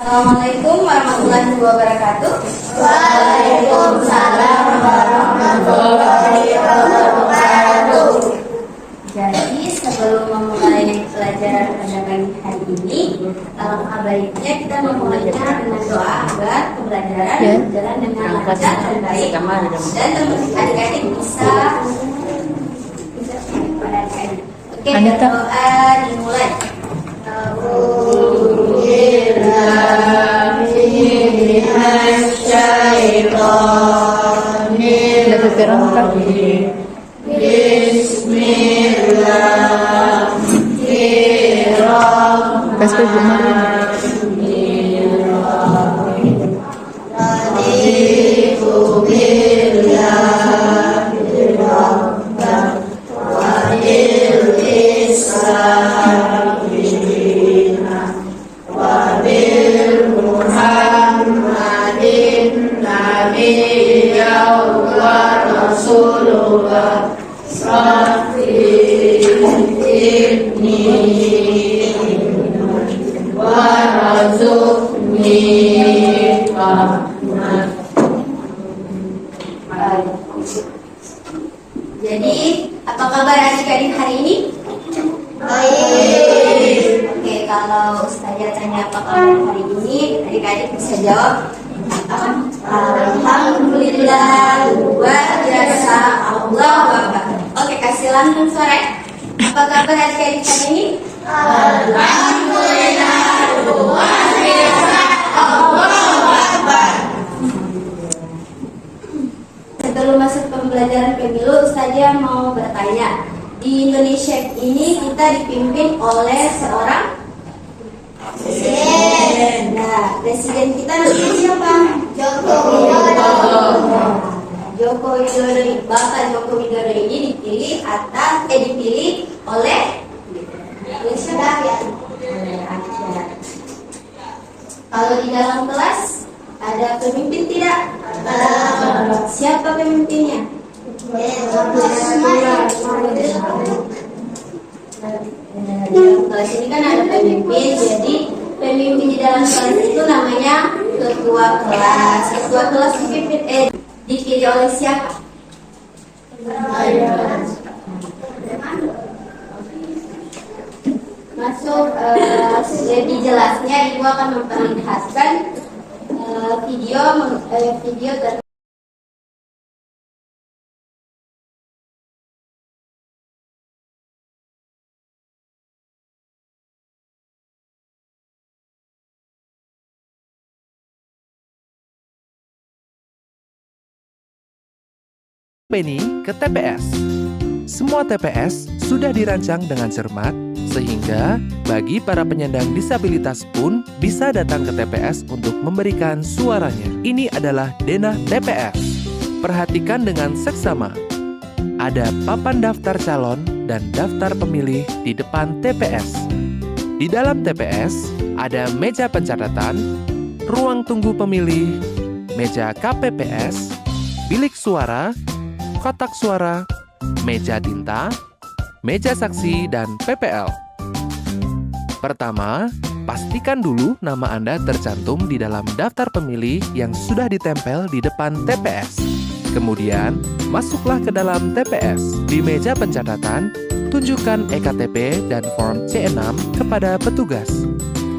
Assalamualaikum warahmatullahi wabarakatuh. Waalaikumsalam warahmatullahi wabarakatuh. Jadi sebelum memulai pelajaran pada pagi hari ini, alangkah baiknya kita memulainya dengan doa agar pembelajaran berjalan dengan lancar dan baik, dan adik-adik bisa pada adik-adik. Oke, doa dimulai. Jadi, apa kabar adik-adik hari ini? Baik. Oke, kalau Ustazah tanya apa kabar hari ini, adik-adik bisa jawab Alhamdulillah, luar biasa, Allah Akbar. Oke, kasih lambung suara ya. Apa kabar adik-adik hari ini? Alhamdulillah, luar biasa, Allahu Akbar. Sebelum masuk pembelajaran pemilu, Ustazah mau bertanya. Di Indonesia ini kita dipimpin oleh seorang presiden. Nah, presiden kita namanya siapa? Joko Widodo. Joko Widodo, Bapak Joko Widodo ini dipilih oleh siapa? Oleh rakyat. Kalau di dalam kelas ada pemimpin tidak? Siapa pemimpinnya? Di dalam kelas ini kan ada pemimpin, jadi pemimpin di dalam kelas itu namanya ketua kelas. Ketua kelas dipilih oleh siapa? Masuk lebih jelasnya, Ibu akan memperlihatkan video Penny ke TPS. Semua TPS sudah dirancang dengan cermat, sehingga bagi para penyandang disabilitas pun bisa datang ke TPS untuk memberikan suaranya. Ini adalah denah TPS. Perhatikan dengan seksama. Ada papan daftar calon dan daftar pemilih di depan TPS. Di dalam TPS ada meja pencatatan, ruang tunggu pemilih, meja KPPS, bilik suara, kotak suara, meja tinta, meja saksi, dan PPL. Pertama, pastikan dulu nama Anda tercantum di dalam daftar pemilih yang sudah ditempel di depan TPS. Kemudian, masuklah ke dalam TPS. Di meja pencatatan, tunjukkan EKTP dan form C6 kepada petugas.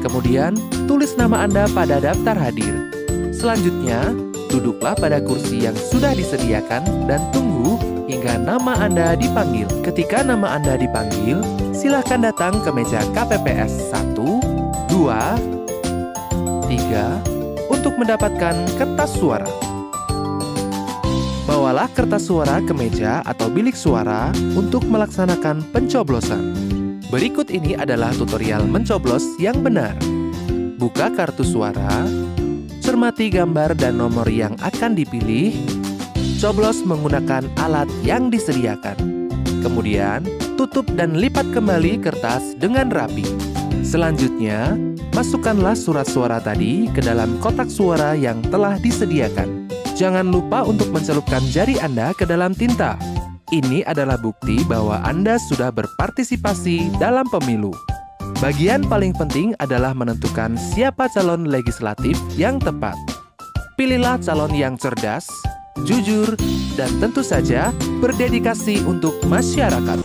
Kemudian, tulis nama Anda pada daftar hadir. Selanjutnya, duduklah pada kursi yang sudah disediakan dan tunggu hingga nama Anda dipanggil. Ketika nama Anda dipanggil, silakan datang ke meja KPPS 1, 2, 3 untuk mendapatkan kertas suara. Bawalah kertas suara ke meja atau bilik suara untuk melaksanakan pencoblosan. Berikut ini adalah tutorial mencoblos yang benar. Buka kartu suara, cermati gambar dan nomor yang akan dipilih, coblos menggunakan alat yang disediakan. Kemudian, tutup dan lipat kembali kertas dengan rapi. Selanjutnya, masukkanlah surat suara tadi ke dalam kotak suara yang telah disediakan. Jangan lupa untuk mencelupkan jari Anda ke dalam tinta. Ini adalah bukti bahwa Anda sudah berpartisipasi dalam pemilu. Bagian paling penting adalah menentukan siapa calon legislatif yang tepat. Pilihlah calon yang cerdas, jujur, dan tentu saja berdedikasi untuk masyarakat.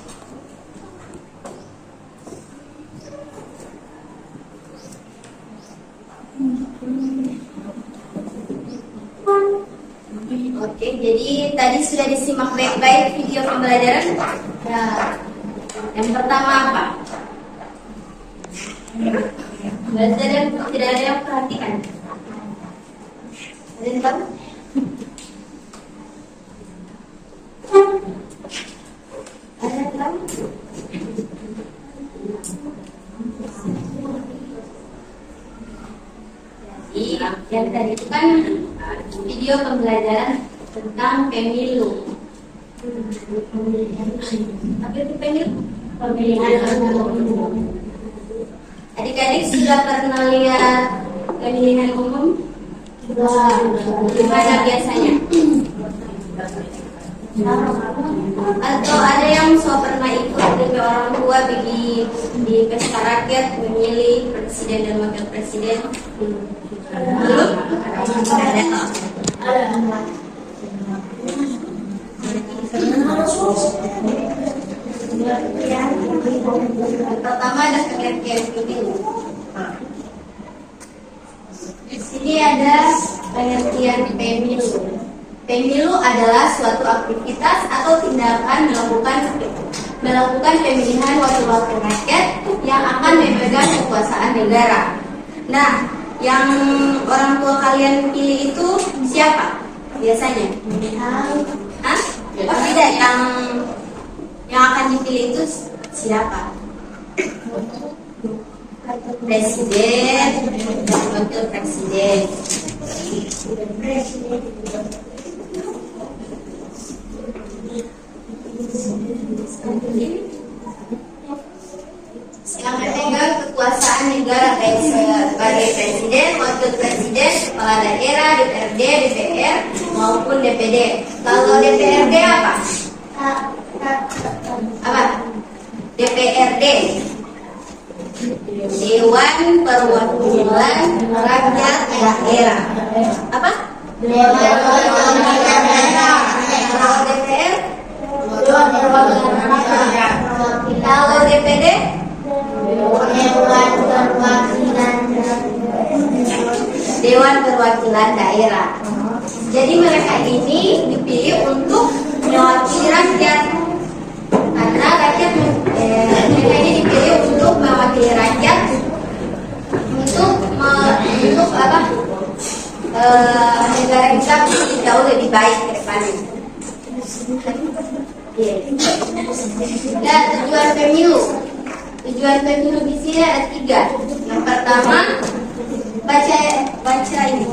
Oke, jadi tadi sudah disimak baik-baik video pembelajaran. Nah, yang pertama apa? Tidak ada yang perhatikan. Ada yang tahu? Ada yang tahu? Jadi, yang tadi itu kan video pembelajaran tentang pemilu. Apa itu pemilu? Pemilihan umum. Adik-adik sudah pernah lihat pemilihan umum? Gimana biasanya? Atau ada yang pernah ikut dengan orang tua pergi di pesta rakyat memilih presiden dan wakil presiden? Belum? Ada. Pertama ada pengertian pemilu. Di sini ada pengertian pemilu. Pemilu adalah suatu aktivitas atau tindakan melakukan pemilihan wakil-wakil rakyat yang akan memegang kekuasaan negara. Nah, yang orang tua kalian pilih itu siapa biasanya? Hah? Oh tidak, yang akan dipilih itu siapa? Presiden dan wakil presiden. Yang memegang kekuasaan negara baik sebagai presiden, wakil presiden, kepala daerah, DPRD, DPR maupun DPD. Kalau DPRD apa? Apa? DPRD, Dewan Perwakilan Rakyat Daerah. Apa? Dewan Perwakilan Daerah. Kalau DPR? Dewan Perwakilan Rakyat. Kalau DPD? Dewan Perwakilan Daerah. Jadi mereka ini dipilih untuk mewakili rakyat. Karena rakyat mereka ini dipilih untuk mewakili rakyat untuk apa? Negara kita jauh lebih baik ke depannya. Dan tujuan pemilu. Tujuan pemilu di sini ada 3. Yang pertama, baca ini.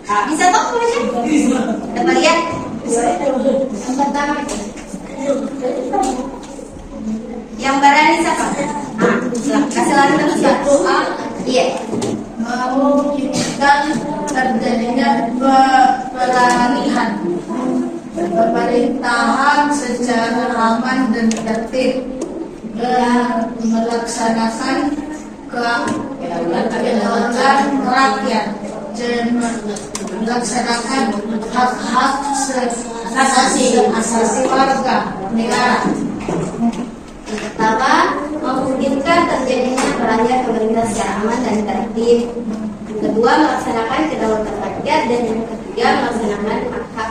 Bisa toh baca? Dapat lihat? Yang pertama itu. Yang berani siapa? Kasih lari terus ya. Iya. Mewujudkan terjadinya peralihan pemerintahan secara aman dan tertib dan melaksanakan kedaulatan rakyat dan melaksanakan hak-hak asasi warga negara. Yang pertama, memungkinkan terjadinya peralihan pemerintah secara aman dan tertib. Yang kedua, melaksanakan kedaulatan rakyat, dan yang ketiga, melaksanakan hak-hak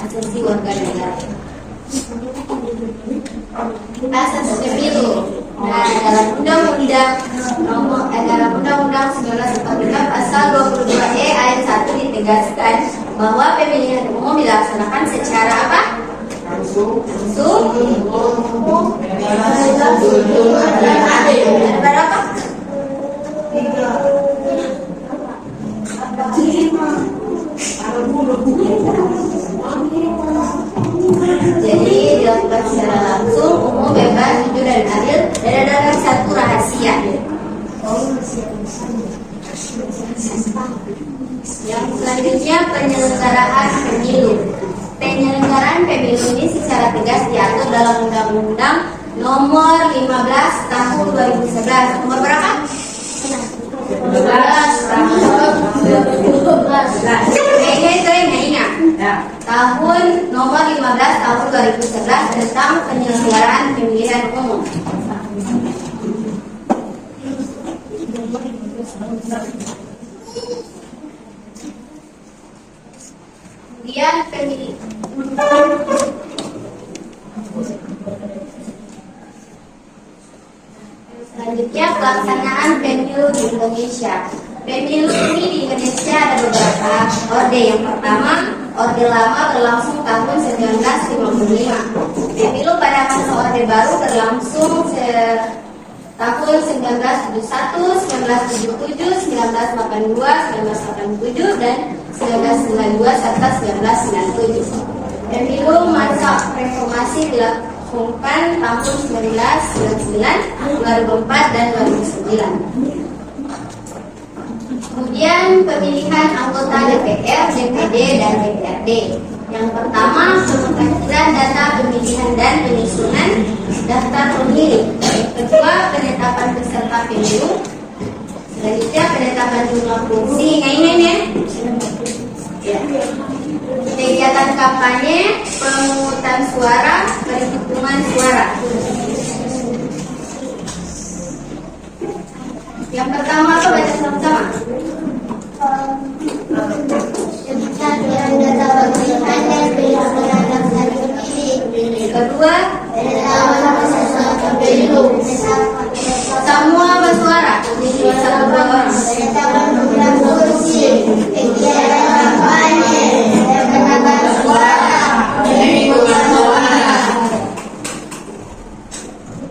asasi warga negara. Asas pemilu. Nah, dalam Undang-Undang 1945 pasal 22E ayat 1 ditegaskan bahwa pemilihan umum dilaksanakan secara apa? Langsung dan berapa? 5. Jadi dilakukan secara langsung, umum, bebas, jujur dan adil, dan ada satu rahasia. penyelenggaraan pemilu. Penyelenggaraan pemilu ini secara tegas diatur dalam Undang-Undang Nomor 15 Tahun 2011. Nomor berapa? 15 Tahun 2011. Tahun Nomor 15 Tahun 2011 tentang penyelenggaraan pemilihan umum. Kemudian selanjutnya pelaksanaan pemilu di Indonesia. Pemilu ini di Indonesia ada beberapa orde. Yang pertama, orde lama berlangsung tahun 1955. Pemilu pada masa orde baru berlangsung tahun 1971, 1977, 1982, 1987, dan 1992 serta 1997. Pemilu masa reformasi dilakukan tahun 1999, 2004, dan 2009. Kemudian pemilihan anggota DPR, DPD, dan DPRD. Yang pertama, pemutahiran data pemilihan dan penyusunan daftar pemilih. Kedua, penetapan peserta pemilu. Selanjutnya, penetapan jumlah kursi. Ingat ya. Kegiatan kampanye, pemungutan suara, perhitungan suara. Yang pertama apa baca sama-sama? Data pemilihan dan penyusunan daftar pemilih. Kedua, pemilu. Semua bersuara. Satu dua orang. Penetapan jumlah kursi. Kegiatan kampanye. Penetapan suara. Perhitungan suara.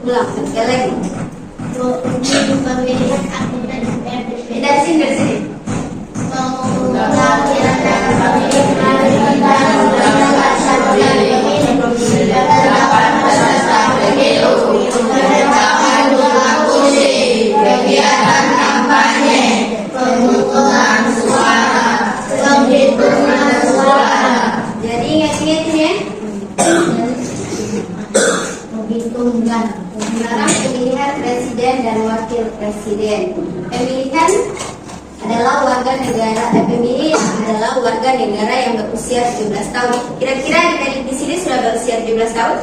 Ulang sekali lagi. Pemilihan anggota DPRD. Dari sini. Kegiatan kampanye, pemungutan suara, penghitungan suara. Jadi ingat-ingat ya. Menghitungkan. Sekarang pemilihan presiden dan wakil presiden. Pemilihan adalah warga negara, pemilih adalah warga negara yang berusia 17 tahun. Kira-kira adik-adik di sini sudah berusia 17 tahun?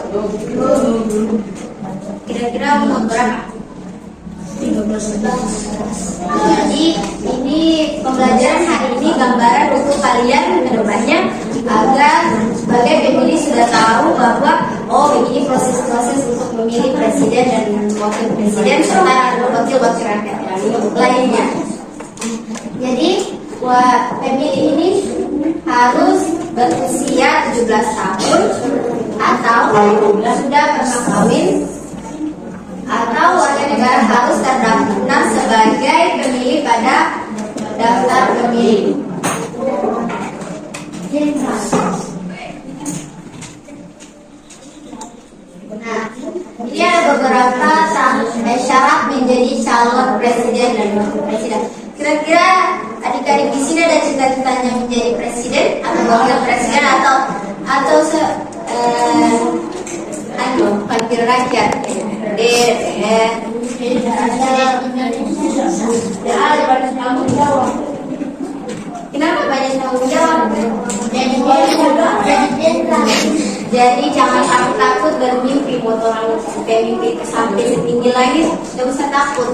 Kira-kira umur berapa? 13. Jadi ini pembelajaran hari ini gambaran untuk kalian ke depannya agar sebagai pemilih sudah tahu bahwa begini proses-proses untuk memilih presiden dan wakil presiden serta wakil-wakil rakyat lainnya. Jadi pemilih ini harus berusia 17 tahun atau sudah pernah kawin atau warga negara harus terdaftar sebagai pemilih pada daftar pemilih. Nah, ini ada beberapa syarat menjadi calon presiden dan wakil presiden. Kira-kira adik-adik di sini ada cita-citanya menjadi presiden atau wakil presiden atau wakil rakyat, DPR. Kenapa banyak tanggung jawab? Jadi jangan takut bermimpi, motoran mimpi sampai setinggi langit, tidak usah takut.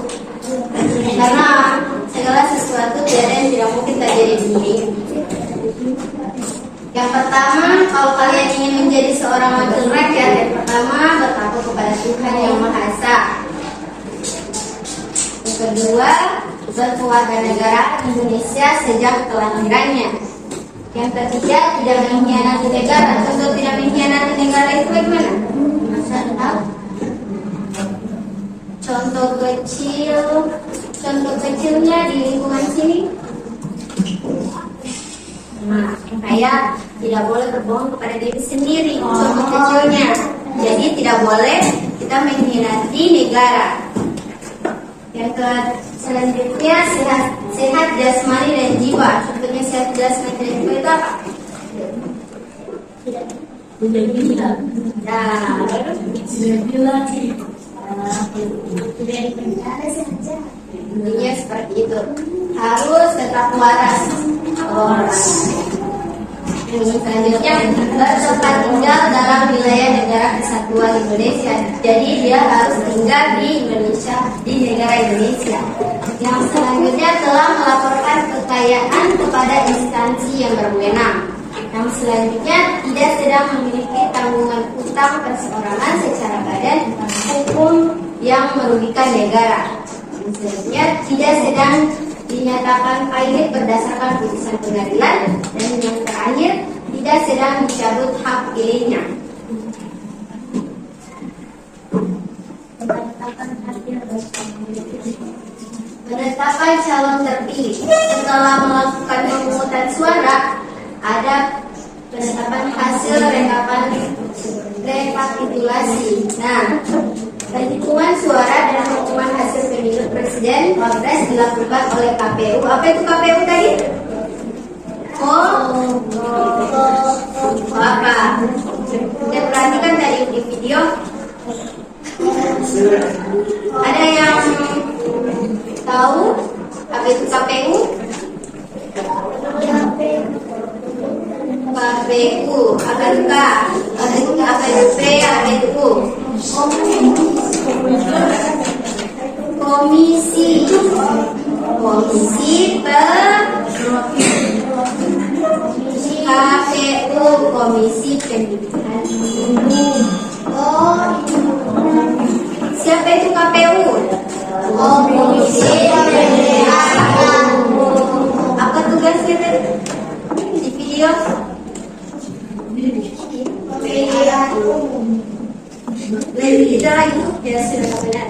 Karena segala sesuatu tiada yang tidak mungkin terjadi di dunia. Yang pertama, kalau kalian ingin menjadi seorang wakil rakyat, yang pertama bertakwa kepada Tuhan Yang Maha Esa. Yang kedua, berkeluarga negara Indonesia sejak kelahirannya. Yang ketiga, tidak mengkhianati negara. Contoh tidak mengkhianati negara itu bagaimana? Contoh kecilnya di lingkungan sini. Nah, kayak tidak boleh berbohong kepada diri sendiri. Contoh kecilnya. Jadi tidak boleh kita mengkhianati negara. Yang selanjutnya sehat jasmani dan jiwa. Contohnya sehat jasmani dan jiwa itu apa? Nah, intinya seperti itu. Harus tetap waras. Selanjutnya, bertempat tinggal dalam wilayah negara kesatuan Indonesia. Jadi dia harus tinggal di Indonesia, di negara Indonesia. Yang selanjutnya, telah melaporkan kekayaan kepada instansi yang berwenang. Yang selanjutnya, tidak sedang memiliki tanggungan utang perseorangan secara badan hukum yang merugikan negara. Yang selanjutnya, tidak sedang dinyatakan pahit berdasarkan putusan pengadilan. Dan yang terakhir, tidak sedang dicabut hak pilihnya. Penetapan calon terpilih. Setelah melakukan pemungutan suara, ada penetapan hasil rekapitulasi. Nah, penghitungan suara dan pengumuman hasil pemilu presiden Wapres dilakukan oleh KPU. Apa itu KPU tadi? Apa? Kita perhatikan tadi di video. Ada yang tahu apa itu KPU? KPU, apa itu K? Apa itu P? Apa itu U? Komisi KPU, Komisi Pemilihan Siapa itu KPU? Komisi Pemilihan Apa tugasnya tadi? Di video? Kita lagi ya sudah benar.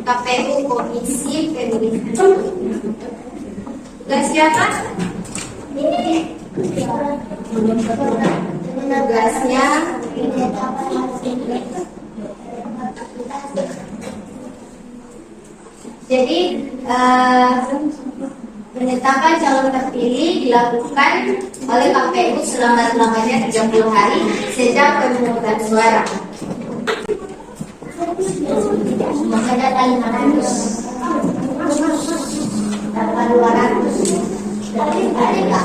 KPU, Komisi Pemilihan. Tugas siapa? Tugasnya jadi penetapan calon terpilih dilakukan oleh KPU selambat-lambatnya 30 hari sejak pemungutan suara. Maka data 500 tambah 200 dari ada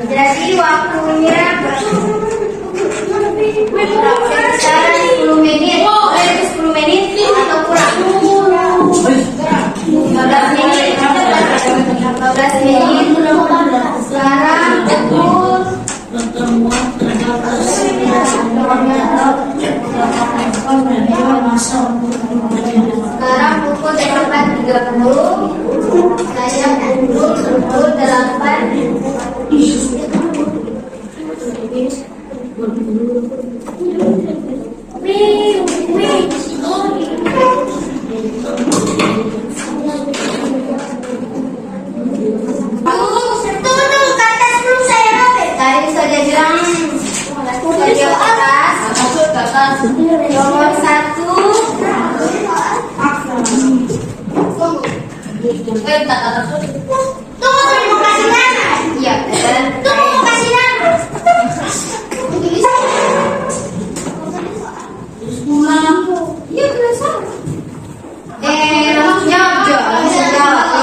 jadi waktunya sekarang 10 menit. Boleh 10 menit atau kurang? 15 menit. 15 menit. Sekarang pukul Sekarang pukul 8.30. Saya pukul 8. Tadi saja bilang video atas nomor 1. Tunggu mau kasih nama. Iya, tunggu mau kasih nama.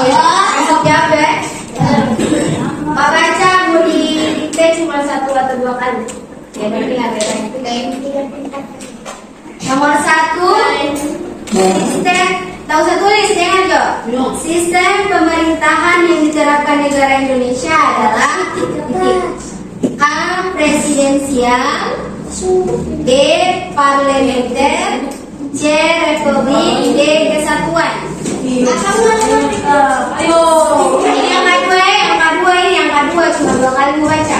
Iya, kenapa? Langsung jawab ya. Pak baca mau didikte cuma 1 atau 2 kali. Ya, berarti nggak beda. Nomor 1 didikte Tahu saya tulis, jangan Jo. Sistem pemerintahan yang diterapkan negara Indonesia adalah A. Presidensial, B. Parlementer, C. Republik, D. Kesatuan. Ayo. Ini yang kedua cuma 2 kali membaca.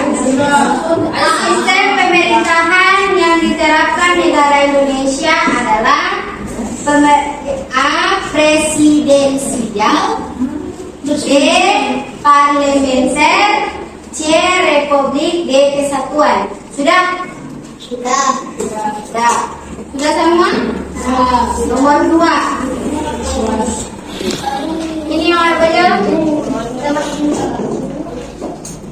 Sistem pemerintahan yang diterapkan negara Indonesia adalah A. Presidensial, B. Parlementer, C. Republik, D. Kesatuan. Sudah? Sudah semua? Nomor 2. Ini yang apa?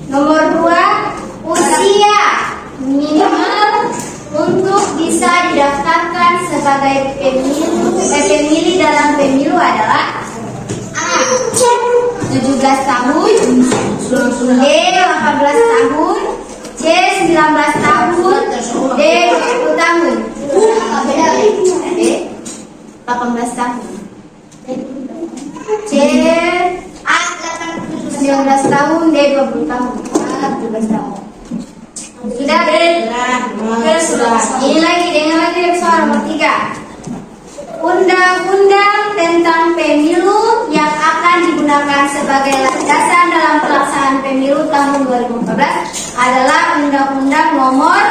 Nomor 2, usia minimal untuk bisa didaftarkan sebagai pemilih dalam pemilu adalah A. 17 tahun, B. 18 tahun, C. 19 tahun, D. 20 tahun. B. 18 tahun, C. 19 tahun, D. 20 tahun. 17 tahun. Sudah? Ini lagi, dengar lagi soal nomor 3. Undang-undang tentang pemilu yang akan digunakan sebagai landasan dalam pelaksanaan pemilu tahun 2014 adalah Undang-Undang nomor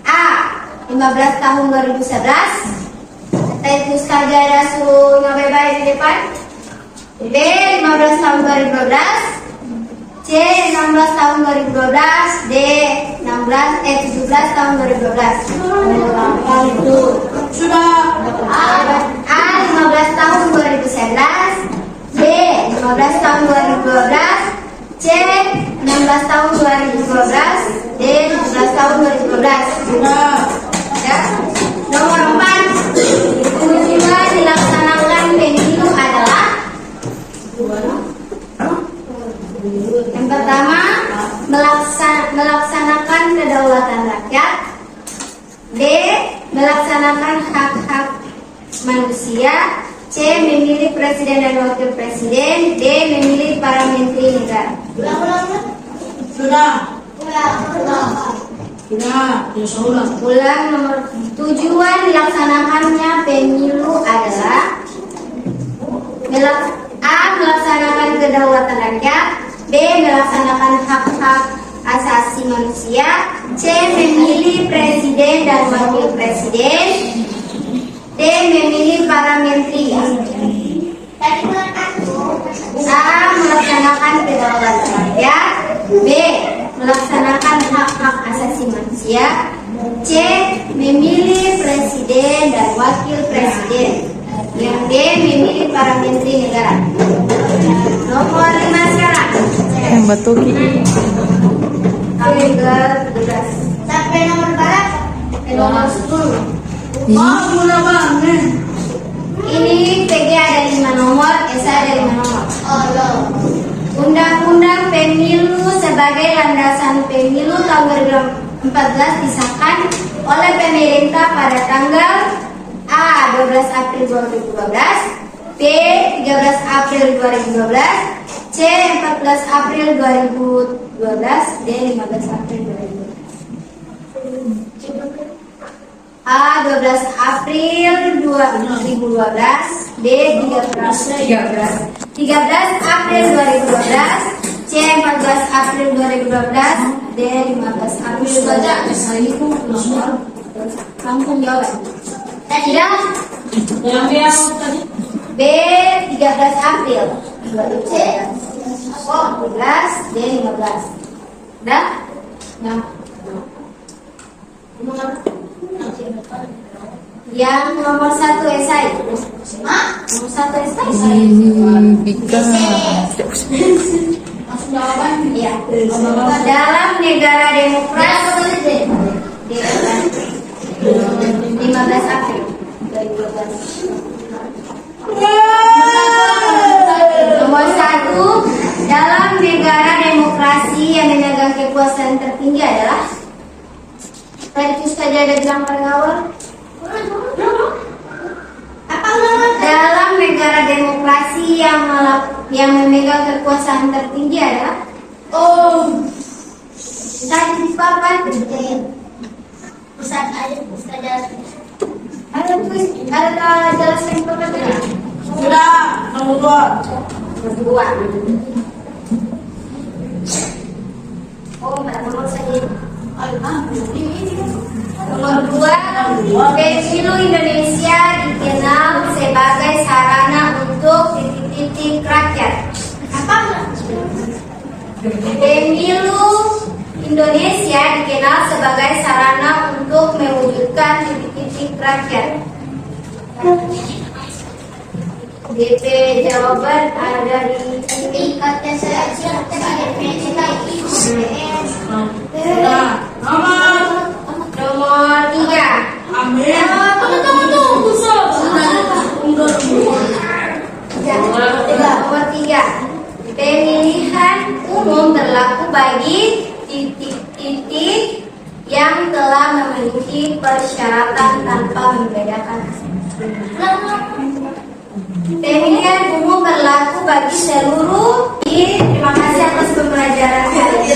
A. 15 tahun 2011. Itu saja ada suruh baik-baik di depan. B. 15 tahun 2012, C. 16 tahun 2012, D. 17 tahun 2012. Sudah. A. 15 tahun 2011, B. 15 tahun 2012, C. 16 tahun 2012, D. 17 tahun 2012. Ya. Nomor 4, tujuan dilaksanakan pemilu adalah yang pertama, melaksanakan kedaulatan rakyat, B. Melaksanakan hak-hak manusia, C. Memilih presiden dan wakil presiden, D. Memilih para menteri negara. Ulang nomor tujuan dilaksanakannya pemilu adalah A. Melaksanakan kedaulatan rakyat, B. Melaksanakan hak-hak asasi manusia, C. Memilih presiden dan wakil presiden, D. Memilih para menteri. A. Melaksanakan kedaulatan rakyat, B. Melaksanakan hak-hak asasi manusia, C. Memilih presiden dan wakil presiden, yang D. Memilih para menteri negara. Nomor 5 sekarang. Kami ke 12. Sampai nomor berapa? Nomor 10. Ini PG ada 5 nomor, SA ada 5 nomor. Undang-Undang Pemilu sebagai landasan pemilu tahun 2014 disahkan oleh pemerintah pada tanggal A. 12 April 2012, B. 13 April 2012, C. 14 April 2012, D. 15 April 2012. A. 12 April 2012, B. 13 April 2012, C. 14 April 2012, D. 15 April 2012. Langsung jawab. Tidak? B. 13 April 2012, D. 15. Dah? Nah. Yang nomor 1 esai. Nomor 1 esai. Bika. Langsung jawaban. Iya. Dalam negara demokrasi. 15 April 2012. Nomor 1, dalam negara demokrasi yang memegang kekuasaan tertinggi adalah. Tadi itu saja ada bilang pada awal. Apa undang-undang Dalam negara demokrasi yang memegang kekuasaan tertinggi adalah tadi di papan ada jelaskan papan tidak? Sudah, nomor 2. Oh, enggak, nomor saja. Nomor 2, pemilu Indonesia dikenal sebagai sarana untuk titik-titik rakyat. Pemilu Indonesia dikenal sebagai sarana untuk mewujudkan titik-titik rakyat. DP jawaban ada di sini. Nomor 3. Amin. Nomor 3. Pemilihan umum berlaku bagi titik-titik yang telah memenuhi persyaratan tanpa membedakan. Pemilihan umum berlaku bagi seluruh. Terima kasih atas pembelajaran hari ini.